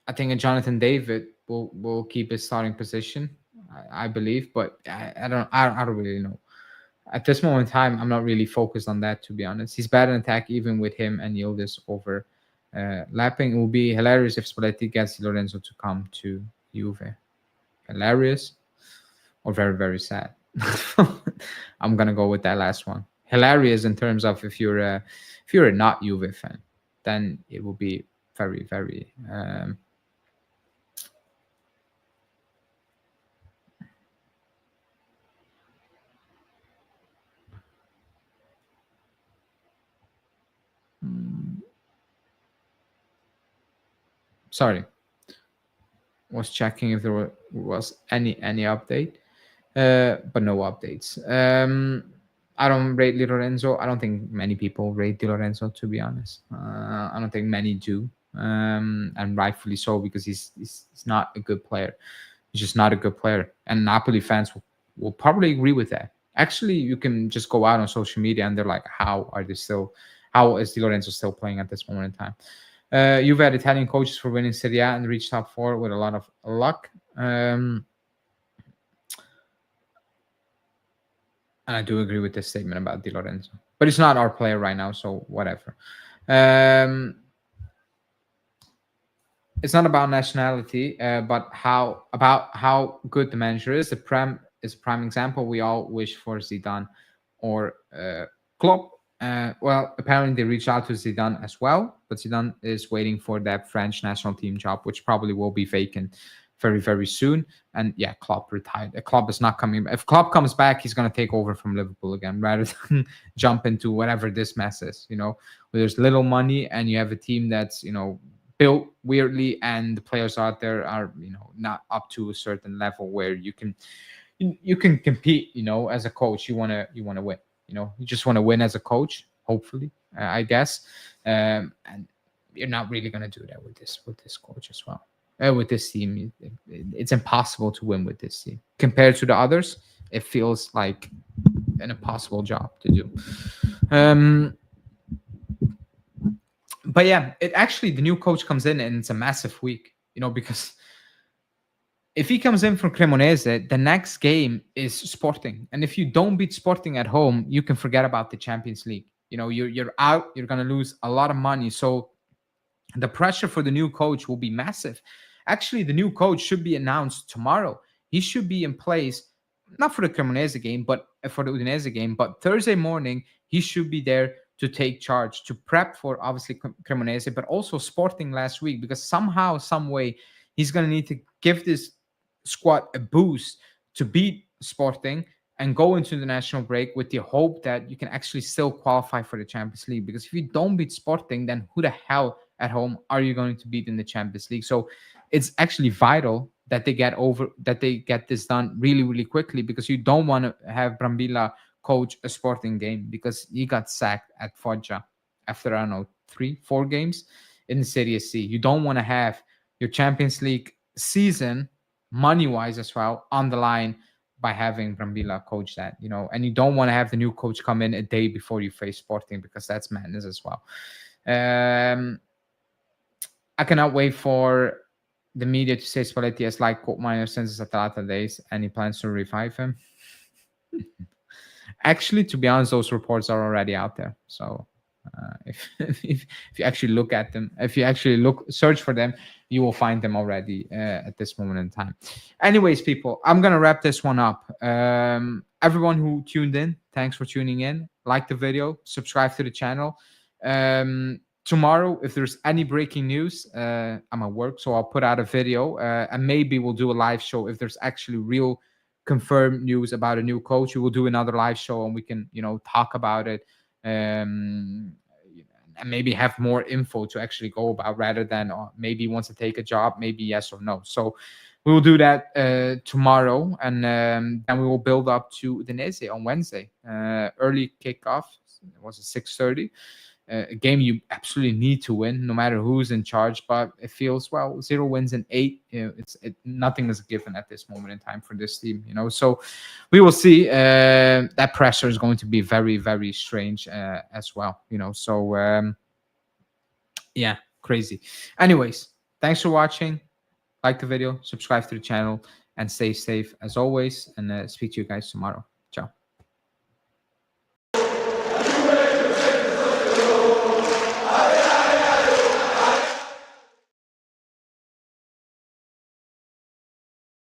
Speaker 1: a Jonathan David will keep his starting position, I believe, but I don't really know. At this moment in time, I'm not really focused on that, to be honest. He's bad in attack, even with him and Yildiz over lapping. It will be hilarious if Spalletti gets Lorenzo to come to Juve. Hilarious or very, very sad. I'm gonna go with that last one. Hilarious in terms of if you're a not Juve fan, then it will be very, very sorry. Was checking if there was any update, but no updates. I don't rate Di Lorenzo. I don't think many people rate Di Lorenzo, to be honest. I don't think many do, and rightfully so, because he's not a good player. He's just not a good player, and Napoli fans will probably agree with that. Actually, you can just go out on social media and they're like, how is Di Lorenzo still playing at this moment in time? You've had Italian coaches for winning Serie A and reached top four with a lot of luck. And I do agree with this statement about Di Lorenzo. But he's not our player right now, so whatever. It's not about nationality, but how good the manager is. The Prem is a prime example. We all wish for Zidane or Klopp. Well, apparently they reached out to Zidane as well, but Zidane is waiting for that French national team job, which probably will be vacant very, very soon. And yeah, Klopp retired. Klopp is not coming. If Klopp comes back, he's going to take over from Liverpool again, rather than jump into whatever this mess is. Where there's little money and you have a team that's built weirdly, and the players out there are not up to a certain level where you can compete. As a coach, you want to win. You just want to win as a coach, hopefully, I guess. And you're not really going to do that with this coach as well. With this team, it's impossible to win with this team. Compared to the others, it feels like an impossible job to do. But yeah, the new coach comes in and it's a massive week, because if he comes in from Cremonese, the next game is Sporting. And if you don't beat Sporting at home, you can forget about the Champions League. You're out, you're going to lose a lot of money. So the pressure for the new coach will be massive. Actually, the new coach should be announced tomorrow. He should be in place, not for the Cremonese game, but for the Udinese game. But Thursday morning, he should be there to take charge, to prep for, obviously, Cremonese, but also Sporting last week, because somehow, some way, he's going to need to give this squad a boost to beat Sporting and go into the national break with the hope that you can actually still qualify for the Champions League. Because if you don't beat Sporting, then who the hell at home are you going to beat in the Champions League? So it's actually vital that they get this done really, really quickly, because you don't want to have Brambilla coach a Sporting game, because he got sacked at Foggia after, I don't know, 3-4 games in the Serie C. You don't want to have your Champions League season, money wise as well, on the line by having Brambilla coach that, and you don't want to have the new coach come in a day before you face Sporting, because that's madness as well. I cannot wait for the media to say Spalletti has like court minor since his Atalanta days, and he plans to revive him. Actually, to be honest, those reports are already out there. So if you actually look at them, if you actually search for them, you will find them already at this moment in time. Anyways, people, I'm gonna wrap this one up. Everyone who tuned in, thanks for tuning in. Like the video, subscribe to the channel. Tomorrow, if there's any breaking news, I'm at work, so I'll put out a video, and maybe we'll do a live show if there's actually real confirmed news about a new coach. We will do another live show, and we can, talk about it, and maybe have more info to actually go about, rather than maybe he wants to take a job, maybe yes or no. So we will do that tomorrow, and then we will build up to Udinese on Wednesday. Early kickoff. It was at 6:30. A game you absolutely need to win, no matter who's in charge. But it feels, 0 wins in 8. Nothing is given at this moment in time for this team. So we will see. That pressure is going to be very, very strange as well. So yeah, crazy. Anyways, thanks for watching. Like the video, subscribe to the channel, and stay safe as always. And speak to you guys tomorrow.